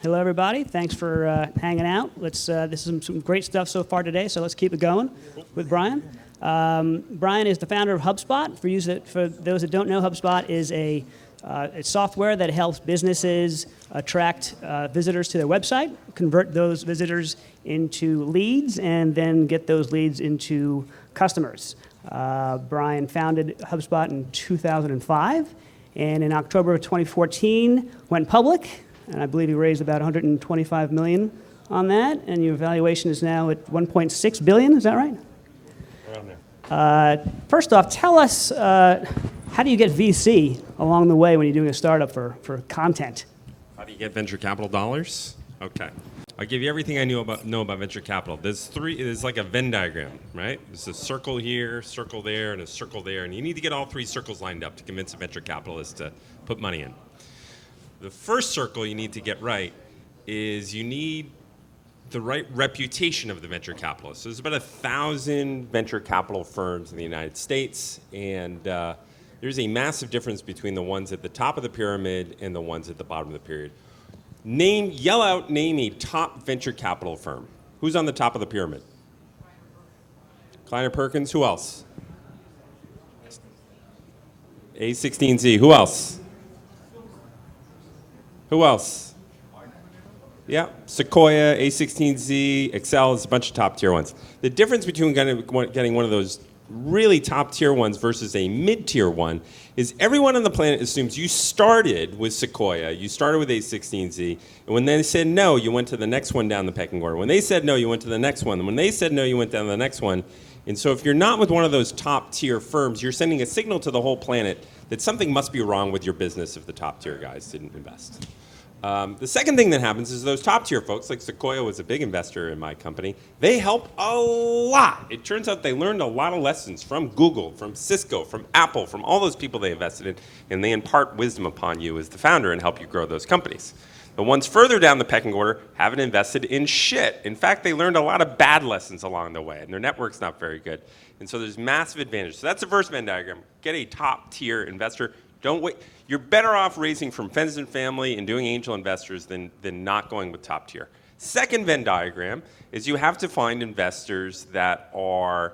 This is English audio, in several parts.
Hello, everybody. Thanks for hanging out. This is some great stuff so far today, so let's keep it going with Brian. Brian is the founder of Hubspot. For those that don't know, Hubspot is a software that helps businesses attract visitors to their website, convert those visitors into leads, and then get those leads into customers. Brian founded Hubspot in 2005, and in October of 2014 went public, and I believe he raised about $125 million on that, and your valuation is now at $1.6 billion, is that right? Around there. First off, tell us, how do you get VC along the way when you're doing a startup for content? How do you get venture capital dollars? Okay. I'll give you everything I know about venture capital. There's like a Venn diagram, right? There's a circle here, circle there, and a circle there, and you need to get all three circles lined up to convince a venture capitalist to put money in. The first circle you need to get right is you need the right reputation of the venture capitalist. So there's about 1,000 venture capital firms in the United States, and there's a massive difference between the ones at the top of the pyramid and the ones at the bottom of the pyramid. Name a top venture capital firm. Who's on the top of the pyramid? Kleiner Perkins. Who else? A16Z. Who else? Who else? Yeah, Sequoia, A16Z, Excel is a bunch of top tier ones. The difference between getting one of those really top tier ones versus a mid-tier one is everyone on the planet assumes you started with Sequoia, you started with A16Z, and when they said no, you went to the next one down the pecking order. When they said no, you went to the next one. And when they said no, you went down to the next one. And so if you're not with one of those top tier firms, you're sending a signal to the whole planet that something must be wrong with your business if the top tier guys didn't invest. The second thing that happens is those top tier folks, like Sequoia was a big investor in my company, they help a lot. It turns out they learned a lot of lessons from Google, from Cisco, from Apple, from all those people they invested in, and they impart wisdom upon you as the founder and help you grow those companies. The ones further down the pecking order haven't invested in shit. In fact, they learned a lot of bad lessons along the way, and their network's not very good. And so there's massive advantage. So that's the first Venn diagram. Get a top tier investor. Don't wait. You're better off raising from friends and family and doing angel investors than not going with top tier. Second Venn diagram is you have to find investors that are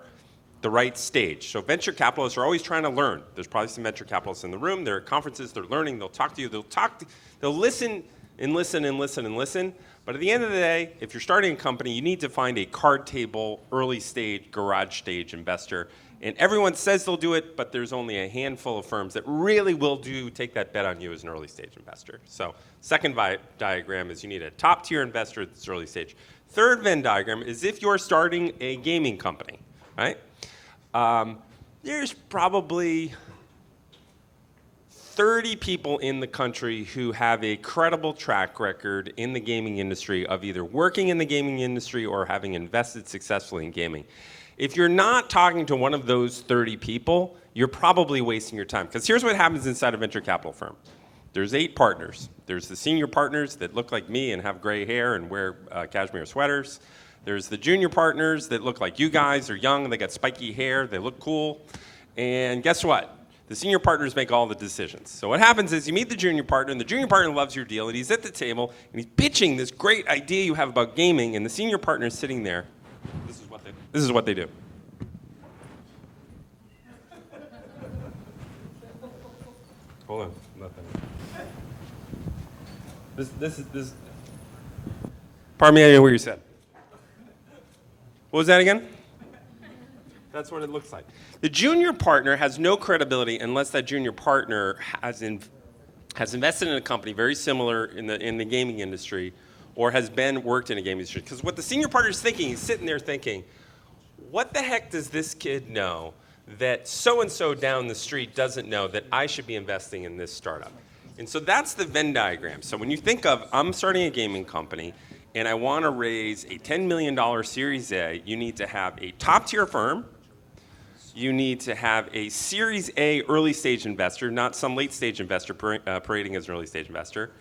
the right stage. So venture capitalists are always trying to learn. There's probably some venture capitalists in the room. They're at conferences. They're learning. They'll talk to you. They'll listen and listen and listen and listen. But at the end of the day, if you're starting a company, you need to find a card table, early stage, garage stage investor. And everyone says they'll do it, but there's only a handful of firms that really will take that bet on you as an early stage investor. So second diagram is you need a top tier investor at this early stage. Third Venn diagram is if you're starting a gaming company, right? There's probably 30 people in the country who have a credible track record in the gaming industry of either working in the gaming industry or having invested successfully in gaming. If you're not talking to one of those 30 people, you're probably wasting your time. Because here's what happens inside a venture capital firm. There's 8 partners. There's the senior partners that look like me and have gray hair and wear cashmere sweaters. There's the junior partners that look like you guys. They're young, they got spiky hair, they look cool. And guess what? The senior partners make all the decisions. So what happens is you meet the junior partner, and the junior partner loves your deal, and he's at the table, and he's pitching this great idea you have about gaming, and the senior partner is sitting there. This is what they do. Hold on, nothing. This. Pardon me, I didn't hear what you said. What was that again? That's what it looks like. The junior partner has no credibility unless that junior partner has invested in a company very similar in the gaming industry, or has worked in a gaming industry. Because what the senior partner is thinking, he's sitting there thinking, what the heck does this kid know that so-and-so down the street doesn't know that I should be investing in this startup? And so that's the Venn diagram. So when you think of, I'm starting a gaming company, and I want to raise a $10 million Series A, you need to have a top-tier firm. You need to have a Series A early-stage investor, not some late-stage investor parading as an early-stage investor.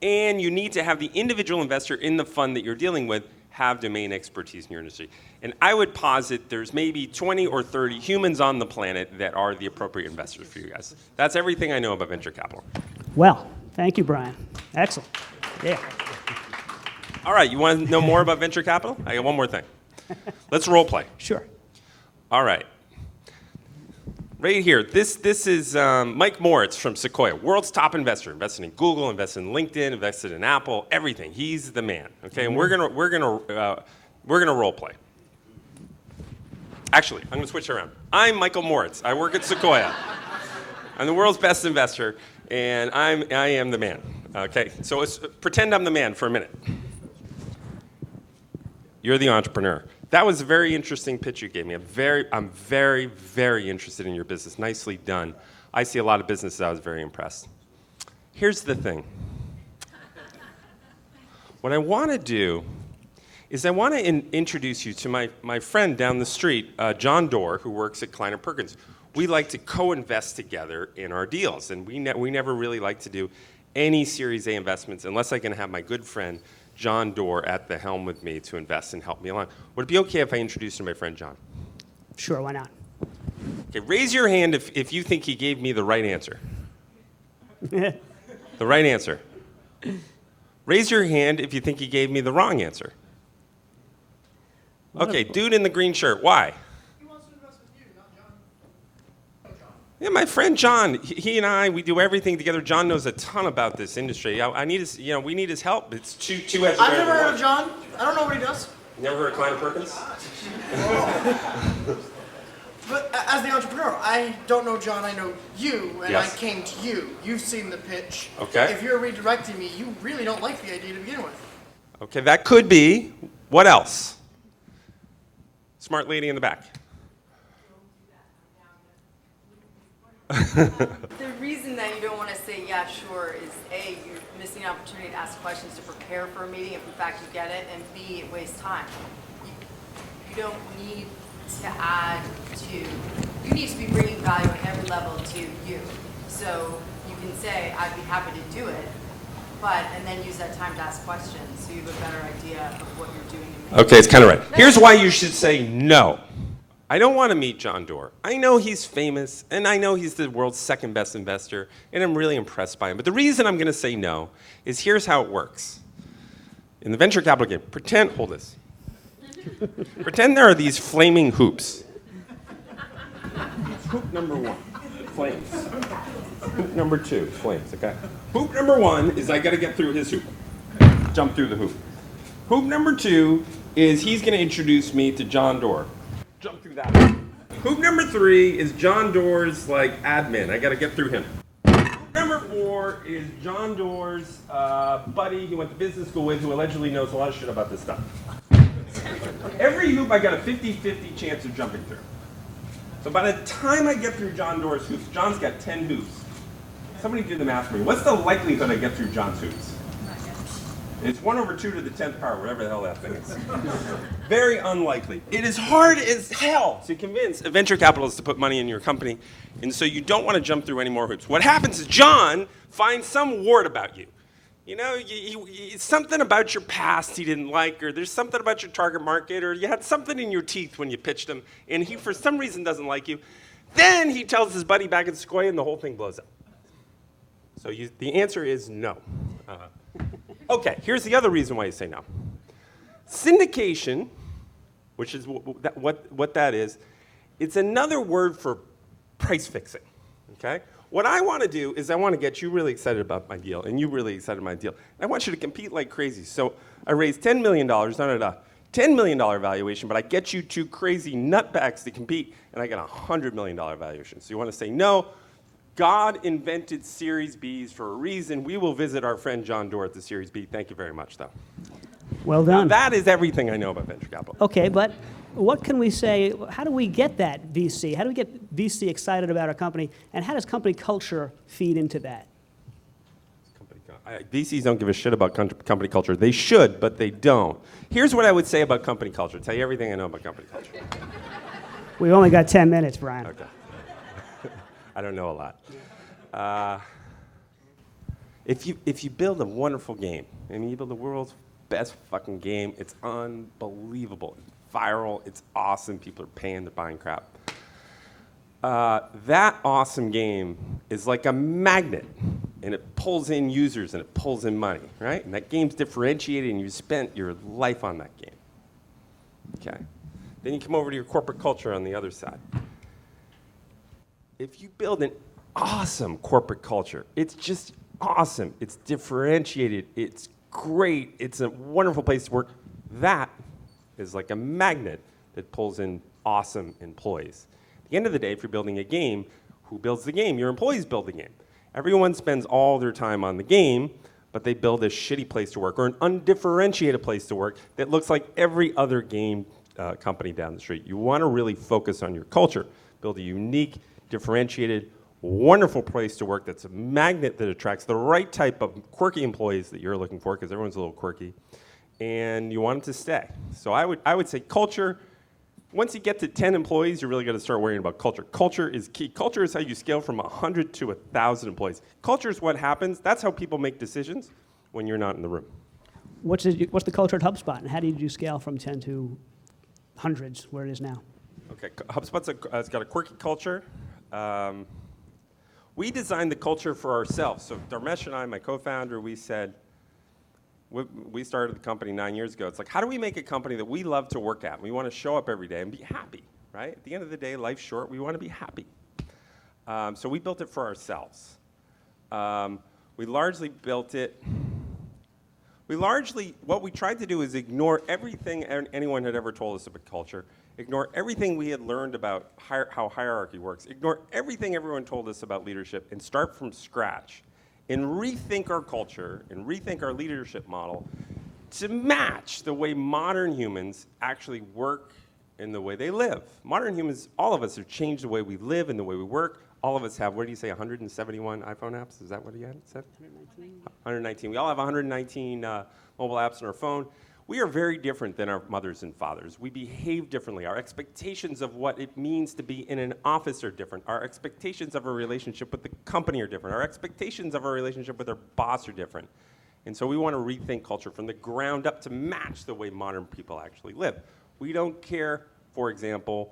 And you need to have the individual investor in the fund that you're dealing with have domain expertise in your industry. And I would posit there's maybe 20 or 30 humans on the planet that are the appropriate investors for you guys. That's everything I know about venture capital. Well, thank you, Brian. Excellent. Yeah. All right, you want to know more about venture capital? I got one more thing. Let's role play. Sure. All right. Right here, this is Mike Moritz from Sequoia, world's top investor, invested in Google, invested in LinkedIn, invested in Apple, everything. He's the man. Okay, and we're gonna role play. Actually, I'm gonna switch around. I'm Michael Moritz. I work at Sequoia. I'm the world's best investor, and I am the man. Okay, so pretend I'm the man for a minute. You're the entrepreneur. That was a very interesting pitch you gave me. I'm very, very interested in your business. Nicely done. I see a lot of businesses. I was very impressed. Here's the thing. What I want to do is I want to introduce you to my friend down the street, John Doerr, who works at Kleiner Perkins. We like to co-invest together in our deals, and we never really like to do any Series A investments unless I can have my good friend John Doerr at the helm with me to invest and help me along. Would it be okay if I introduced you to my friend John? Sure, why not? Okay, raise your hand if you think he gave me the right answer. The right answer. Raise your hand if you think he gave me the wrong answer. Okay, dude in the green shirt, why? He wants to invest with you, not John. No, John. Yeah, my friend John, he and I, we do everything together. John knows a ton about this industry. I need his, we need his help. It's two heads. I've never heard of John. I don't know what he does. Never heard of Kleiner Perkins? But as the entrepreneur, I don't know John, I know you, and Yes. I came to you. You've seen the pitch. Okay. If you're redirecting me, you really don't like the idea to begin with. Okay, that could be. What else? Smart lady in the back. The reason that you don't want to say, yeah, sure, is A, you're missing an opportunity to ask questions to prepare for a meeting if in fact you get it, and B, it wastes time. You don't need to add to, you need to be bringing value at every level to you. So you can say, I'd be happy to do it, and then use that time to ask questions so you have a better idea of what you're doing. Okay, it's kind of right. Here's why you should say no. I don't want to meet John Doerr. I know he's famous, and I know he's the world's second best investor, and I'm really impressed by him. But the reason I'm going to say no is here's how it works. In the venture capital game, hold this. Pretend there are these flaming hoops. Hoop number 1, flames. Hoop number 2, flames, okay? Hoop number 1 is I got to get through his hoop. Jump through the hoop. Hoop number 2 is he's going to introduce me to John Doerr. Jump through that. Hoop number 3 is John Doerr's admin. I got to get through him. Hoop number 4 is John Doerr's buddy he went to business school with, who allegedly knows a lot of shit about this stuff. Every hoop I got a 50-50 chance of jumping through. So by the time I get through John Doerr's hoops, John's got 10 hoops. Somebody do the math for me. What's the likelihood I get through John's hoops? It's 1/2 to the 10th power, whatever the hell that thing is. Very unlikely. It is hard as hell to convince a venture capitalist to put money in your company, and so you don't want to jump through any more hoops. What happens is John finds some wart about you. It's something about your past he didn't like, or there's something about your target market, or you had something in your teeth when you pitched him, and he for some reason doesn't like you. Then he tells his buddy back at Sequoia, and the whole thing blows up. So the answer is no. Okay, here's the other reason why you say no. Syndication, which is what that is, it's another word for price fixing, okay? What I want to do is I want to get you really excited about my deal, and you really excited about my deal. I want you to compete like crazy. So I raised $10 million, not at a $10 million valuation, but I get you two crazy nutbags to compete, and I get a $100 million valuation. So you want to say, no, God invented Series Bs for a reason. We will visit our friend John Doerr at the Series B. Thank you very much, though. Well done. Now, that is everything I know about venture capital. Okay, but what can we say? How do we get that VC? How do we get VC excited about our company? And how does company culture feed into that? VCs don't give a shit about company culture. They should, but they don't. Here's what I would say about company culture. Tell you everything I know about company culture. We've only got 10 minutes, Brian. Okay. I don't know a lot. If you build a wonderful game, and you build the world's best fucking game, it's unbelievable. It's viral, it's awesome, people are paying, they're buying crap. That awesome game is like a magnet, and it pulls in users and it pulls in money, right? And that game's differentiated and you spent your life on that game. Okay. Then you come over to your corporate culture on the other side. If you build an awesome corporate culture, it's just awesome. It's differentiated. It's great. It's a wonderful place to work. That is like a magnet that pulls in awesome employees. At the end of the day, if you're building a game, who builds the game? Your employees build the game. Everyone spends all their time on the game, but they build a shitty place to work or an undifferentiated place to work that looks like every other game company down the street. You want to really focus on your culture. Build a unique, differentiated, wonderful place to work that's a magnet that attracts the right type of quirky employees that you're looking for, because everyone's a little quirky, and you want them to stay. So I would say culture. Once you get to 10 employees, you're really going to start worrying about culture. Culture is key. Culture is how you scale from 100 to 1,000 employees. Culture is what happens. That's how people make decisions when you're not in the room. What's the culture at HubSpot, and how did you scale from 10 to hundreds, where it is now? Okay, HubSpot's it's got a quirky culture. We designed the culture for ourselves. So Dharmesh and I, my co-founder, we said, we started the company 9 years ago. It's like, how do we make a company that we love to work at? We want to show up every day and be happy, right? At the end of the day, life's short. We want to be happy. So we built it for ourselves. We largely built it. What we tried to do is ignore everything anyone had ever told us about culture, ignore everything we had learned about how hierarchy works, ignore everything everyone told us about leadership, and start from scratch and rethink our culture and rethink our leadership model to match the way modern humans actually work and the way they live. Modern humans, all of us have changed the way we live and the way we work. All of us have, what do you say, 171 iPhone apps? Is that what you had said? 119. 119. We all have 119 mobile apps on our phone. We are very different than our mothers and fathers. We behave differently. Our expectations of what it means to be in an office are different. Our expectations of our relationship with the company are different. Our expectations of our relationship with our boss are different. And so we want to rethink culture from the ground up to match the way modern people actually live. We don't care, for example,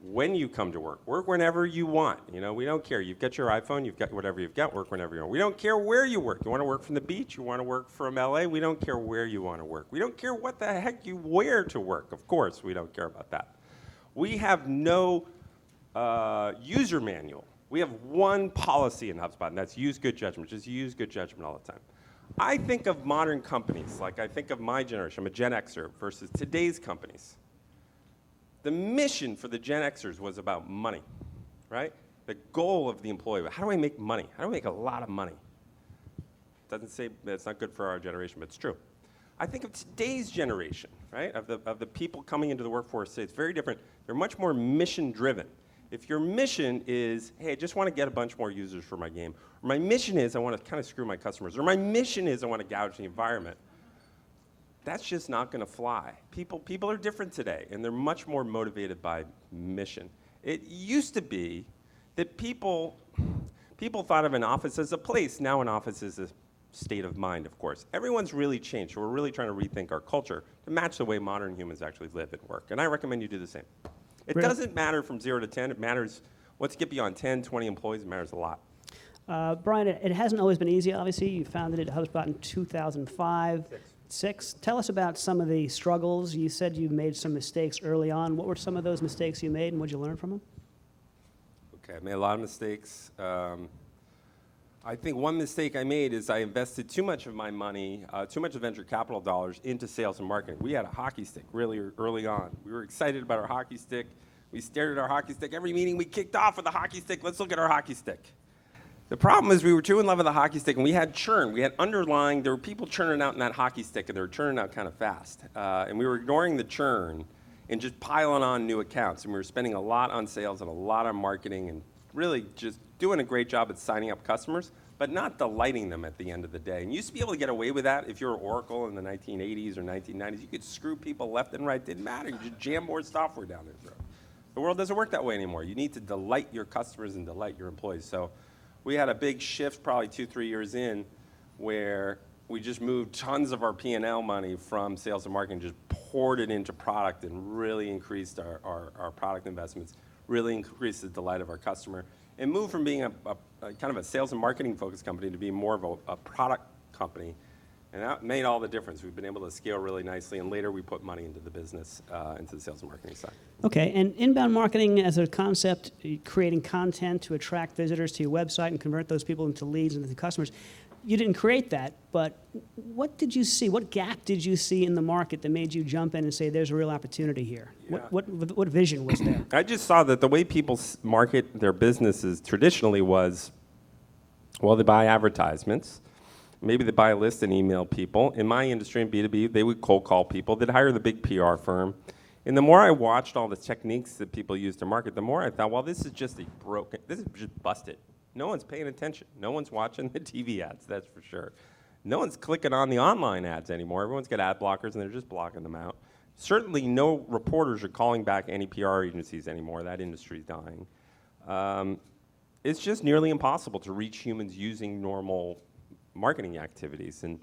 when you come to work. Work whenever you want. You know, we don't care. You've got your iPhone, you've got whatever you've got, work whenever you want. We don't care where you work. You want to work from the beach, you want to work from LA, we don't care where you want to work. We don't care what the heck you wear to work. Of course, we don't care about that. We have no user manual. We have one policy in HubSpot, and that's use good judgment. Just use good judgment all the time. I think of modern companies, like I think of my generation, I'm a Gen Xer, versus today's companies. The mission for the Gen Xers was about money, right? The goal of the employee, how do I make money? How do I make a lot of money? Doesn't say it's not good for our generation, but it's true. I think of today's generation, right? Of the people coming into the workforce today, it's very different. They're much more mission driven. If your mission is, hey, I just want to get a bunch more users for my game, or my mission is I want to kind of screw my customers, or my mission is I want to gouge the environment, that's just not going to fly. People are different today, and they're much more motivated by mission. It used to be that people thought of an office as a place. Now an office is a state of mind, of course. Everyone's really changed, so we're really trying to rethink our culture to match the way modern humans actually live and work. And I recommend you do the same. It doesn't matter from 0 to 10. It matters, once you get beyond 10, 20 employees, it matters a lot. Brian, it hasn't always been easy, obviously. You founded it HubSpot in 2005. Six. Tell us about some of the struggles. You said you made some mistakes early on. What were some of those mistakes you made, and what did you learn from them? Okay, I made a lot of mistakes. I think one mistake I made is I invested too much of my money, too much of venture capital dollars into sales and marketing. We had a hockey stick really early on. We were excited about our hockey stick. We stared at our hockey stick. Every meeting we kicked off with a hockey stick. Let's look at our hockey stick. The problem is we were too in love with the hockey stick, and we had churn. We had there were people churning out in that hockey stick, and they were churning out kind of fast. And we were ignoring the churn and just piling on new accounts. And we were spending a lot on sales and a lot on marketing and really just doing a great job at signing up customers, but not delighting them at the end of the day. And you used to be able to get away with that if you were Oracle in the 1980s or 1990s. You could screw people left and right. It didn't matter. You just jam more software down their throat. The world doesn't work that way anymore. You need to delight your customers and delight your employees. So we had a big shift probably 2-3 years in where we just moved tons of our P&L money from sales and marketing, just poured it into product and really increased our product investments, really increased the delight of our customer. and move from being a kind of a sales and marketing focused company to being more of a product company. And that made all the difference. We've been able to scale really nicely, and later we put money into the business, into the sales and marketing side. Okay, and inbound marketing as a concept, creating content to attract visitors to your website and convert those people into leads and into customers. You didn't create that, but what did you see? What gap did you see in the market that made you jump in and say, there's a real opportunity here? Yeah. What vision was there? I just saw that the way people market their businesses traditionally was, well, they buy advertisements. Maybe they buy a list and email people. In my industry, in B2B, they would cold call people. They'd hire the big PR firm. And the more I watched all the techniques that people use to market, the more I thought, well, this is just busted. No one's paying attention. No one's watching the TV ads, that's for sure. No one's clicking on the online ads anymore. Everyone's got ad blockers, and they're just blocking them out. Certainly no reporters are calling back any PR agencies anymore. That industry's dying. It's just nearly impossible to reach humans using normal marketing activities. And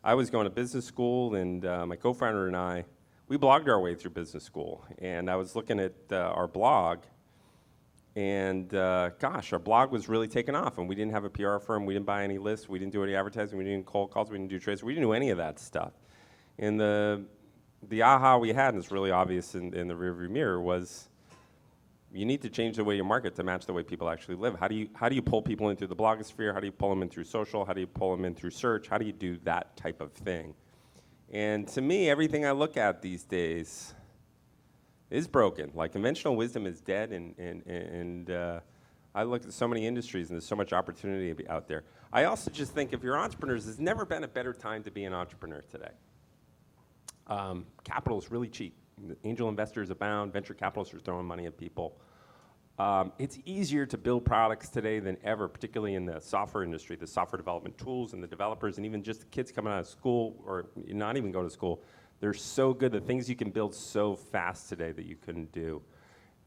I was going to business school, and my co-founder and I, we blogged our way through business school. And I was looking at our blog, and gosh, our blog was really taking off. And we didn't have a PR firm. We didn't buy any lists. We didn't do any advertising. We didn't cold calls. We didn't do trades. We didn't do any of that stuff. And the aha we had, and it's really obvious in the rearview mirror, was you need to change the way you market to match the way people actually live. How do you pull people in through the blogosphere? How do you pull them in through social? How do you pull them in through search? How do you do that type of thing? And to me, everything I look at these days is broken. Like, conventional wisdom is dead, and I look at so many industries, and there's so much opportunity out there. I also just think if you're entrepreneurs, there's never been a better time to be an entrepreneur today. Capital is really cheap. Angel investors abound. Venture capitalists are throwing money at people. It's easier to build products today than ever, particularly in the software industry, the software development tools and the developers, and even just the kids coming out of school or not even go to school. They're so good. The things you can build so fast today that you couldn't do.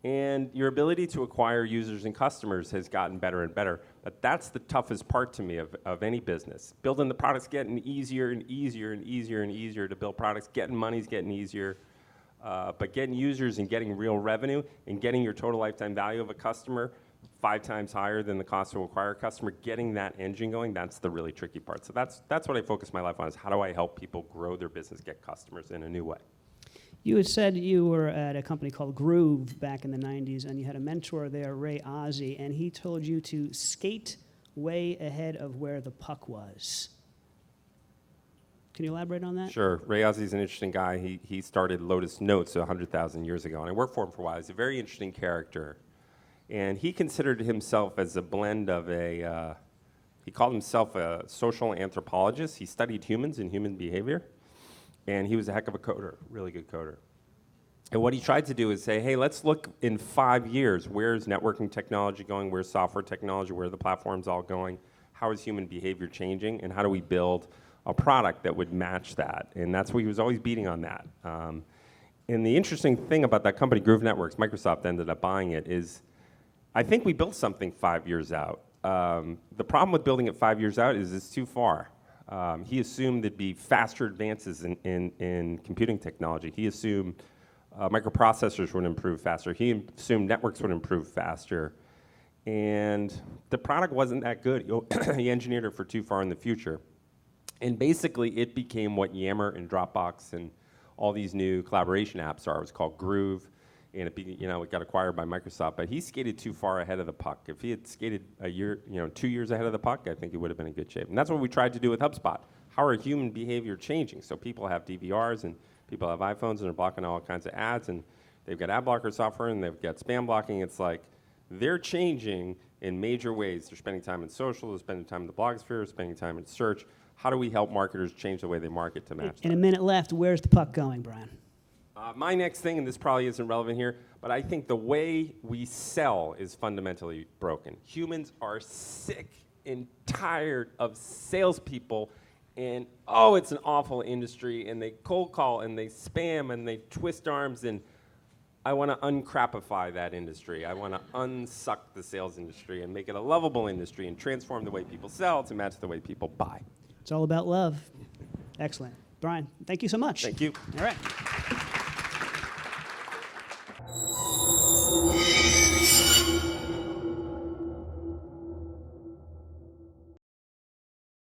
And your ability to acquire users and customers has gotten better and better. But that's the toughest part to me of any business. Building the products getting easier and easier and easier and easier to build products. Getting money's getting easier. But getting users and getting real revenue and getting your total lifetime value of a customer 5 times higher than the cost to acquire a customer, getting that engine going, that's the really tricky part. So that's what I focus my life on, is how do I help people grow their business, get customers in a new way. You had said you were at a company called Groove back in the 90s, and you had a mentor there, Ray Ozzie, and he told you to skate way ahead of where the puck was. Can you elaborate on that? Sure. Ray Ozzie's an interesting guy. He started Lotus Notes 100,000 years ago, and I worked for him for a while. He's a very interesting character. And he considered himself as a blend of he called himself a social anthropologist. He studied humans and human behavior. And he was a heck of a coder, really good coder. And what he tried to do is say, hey, let's look in 5 years. Where's networking technology going? Where's software technology? Where are the platforms all going? How is human behavior changing? And how do we build a product that would match that? And that's what he was always beating on that. And the interesting thing about that company, Groove Networks, Microsoft ended up buying it, is I think we built something 5 years out. The problem with building it 5 years out is it's too far. He assumed there'd be faster advances in computing technology. He assumed microprocessors would improve faster. He assumed networks would improve faster. And the product wasn't that good. He engineered it for too far in the future. And basically, it became what Yammer and Dropbox and all these new collaboration apps are. It was called Groove, and it got acquired by Microsoft. But he skated too far ahead of the puck. If he had skated a year, 2 years ahead of the puck, I think he would have been in good shape. And that's what we tried to do with Hubspot. How are human behavior changing? So people have DVRs and people have iPhones and they're blocking all kinds of ads, and they've got ad blocker software and they've got spam blocking. It's like they're changing in major ways. They're spending time in social, they're spending time in the blogosphere, they're spending time in search. How do we help marketers change the way they market to match In that? a minute left, where's the puck going, Brian? My next thing, and this probably isn't relevant here, but I think the way we sell is fundamentally broken. Humans are sick and tired of salespeople, and it's an awful industry, and they cold call, and they spam, and they twist arms, and I want to uncrapify that industry. I want to unsuck the sales industry and make it a lovable industry and transform the way people sell to match the way people buy. It's all about love. Excellent. Brian, thank you so much. Thank you. All right.